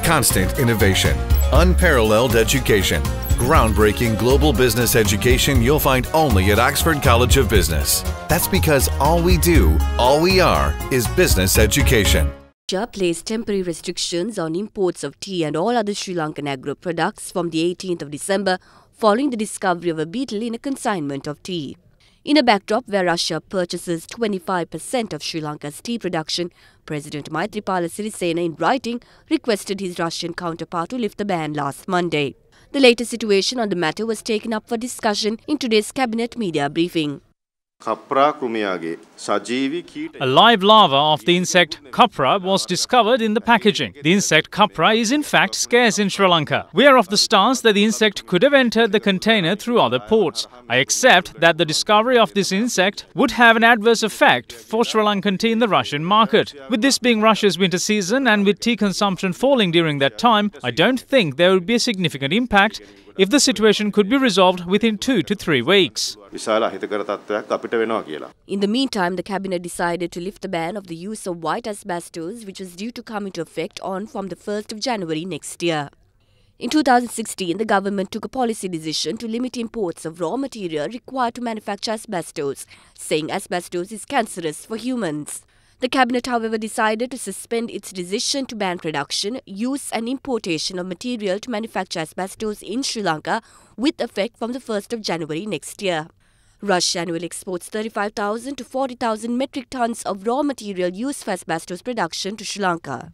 constant innovation, unparalleled education, groundbreaking global business education you'll find only at Oxford College of Business. That's because all we do, all we are, is business education. Russia placed temporary restrictions on imports of tea and all other Sri Lankan agro products from the 18th of December following the discovery of a beetle in a consignment of tea. In a backdrop where Russia purchases 25% of Sri Lanka's tea production, President Maithripala Sirisena in writing requested his Russian counterpart to lift the ban last Monday. The latest situation on the matter was taken up for discussion in today's cabinet media briefing. A live larva of the insect copra was discovered in the packaging. The insect copra is in fact scarce in Sri Lanka. We are of the stance that the insect could have entered the container through other ports. I accept that the discovery of this insect would have an adverse effect for Sri Lankan tea in the Russian market. With this being Russia's winter season and with tea consumption falling during that time, I don't think there would be a significant impact if the situation could be resolved within 2 to 3 weeks. In the meantime, the cabinet decided to lift the ban of the use of white asbestos, which was due to come into effect from the 1st of January next year. In 2016, the government took a policy decision to limit imports of raw material required to manufacture asbestos, saying asbestos is cancerous for humans. The cabinet, however, decided to suspend its decision to ban production, use and importation of material to manufacture asbestos in Sri Lanka with effect from the 1st of January next year. Russia annually exports 35,000 to 40,000 metric tons of raw material used for asbestos production to Sri Lanka.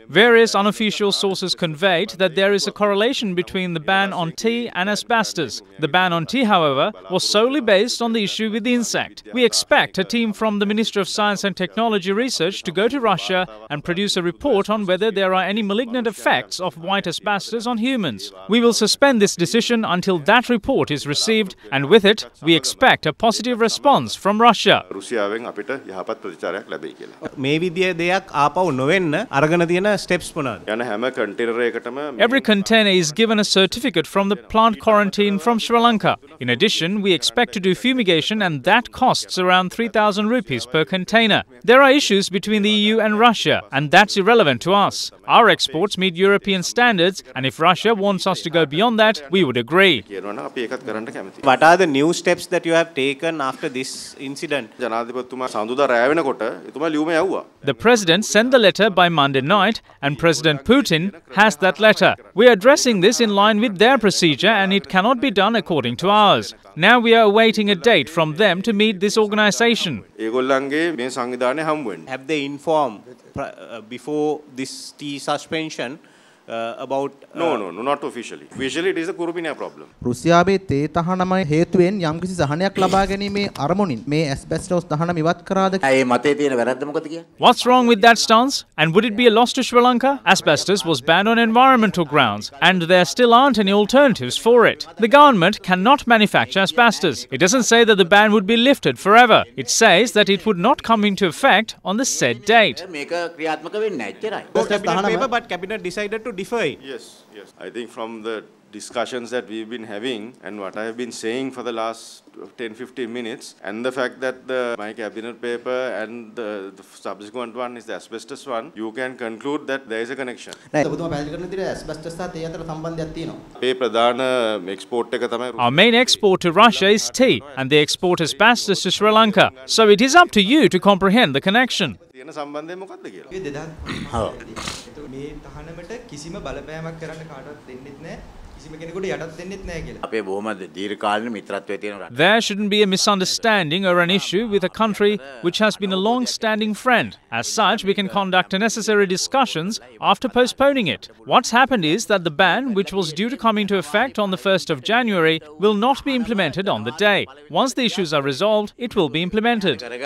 Various unofficial sources conveyed that there is a correlation between the ban on tea and asbestos. The ban on tea, however, was solely based on the issue with the insect. We expect a team from the Ministry of Science and Technology Research to go to Russia and produce a report on whether there are any malignant effects of white asbestos on humans. We will suspend this decision until that report is received, and with it, we expect a positive response from Russia. Every container is given a certificate from the plant quarantine from Sri Lanka. In addition, we expect to do fumigation, and that costs around 3,000 rupees per container. There are issues between the EU and Russia, and that's irrelevant to us. Our exports meet European standards, and if Russia wants us to go beyond that, we would agree. What are the new steps that you have taken after this incident? The President sent the letter by Monday night, and President Putin has that letter. We are addressing this in line with their procedure, and it cannot be done according to ours. Now we are awaiting a date from them to meet this organization. Have they informed before this tea suspension about... No, not officially. Officially, it is a Kurubina problem. රුසියාවේ තේ තහනමයි හේතුවෙන් යම්කිසි සහනයක් ලබා ගැනීමේ අරමුණින් මේ ඇස්බෙස්ටෝස් තහනම ඉවත් කරාද? ඒ මතේ තියෙන වැරද්ද මොකද කියන්නේ? What's wrong with that stance? And would it be a loss to Sri Lanka? Asbestos was banned on environmental grounds, and there still aren't any alternatives for it. The government cannot manufacture asbestos. It doesn't say that the ban would be lifted forever. It says that it would not come into effect on the said date. But cabinet decided to defer it. Yes. I think from the discussions that we've been having and what I have been saying for the last 10-15 minutes, and the fact that my cabinet paper and the subsequent one is the asbestos one, you can conclude that there is a connection. Our main export to Russia is tea, and they export asbestos to Sri Lanka. So it is up to you to comprehend the connection. There shouldn't be a misunderstanding or an issue with a country which has been a long-standing friend. As such, we can conduct necessary discussions after postponing it. What's happened is that the ban, which was due to come into effect on the 1st of January, will not be implemented on the day. Once the issues are resolved, it will be implemented. The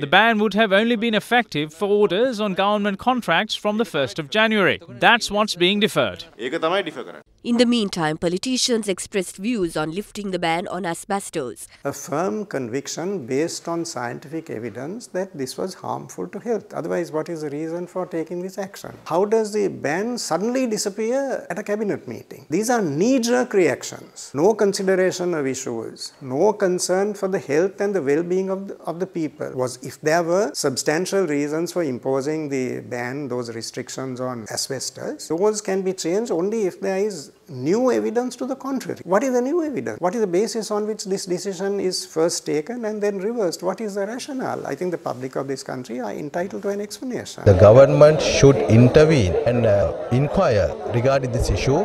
ban would have only been effective for orders on government contracts from the 1st of January. That's what's being deferred. said. In the meantime, politicians expressed views on lifting the ban on asbestos. A firm conviction based on scientific evidence that this was harmful to health. Otherwise, what is the reason for taking this action? How does the ban suddenly disappear at a cabinet meeting? These are knee-jerk reactions. No consideration of issues. No concern for the health and the well-being of the people. If there were substantial reasons for imposing the ban, those restrictions on asbestos, those can be changed only if there is new evidence to the contrary. What is the new evidence? What is the basis on which this decision is first taken and then reversed? What is the rationale? I think the public of this country are entitled to an explanation. The government should intervene and inquire regarding this issue,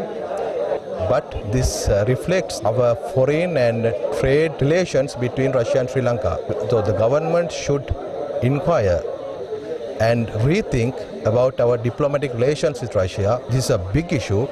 but this reflects our foreign and trade relations between Russia and Sri Lanka. So the government should inquire and rethink about our diplomatic relations with Russia. This is a big issue.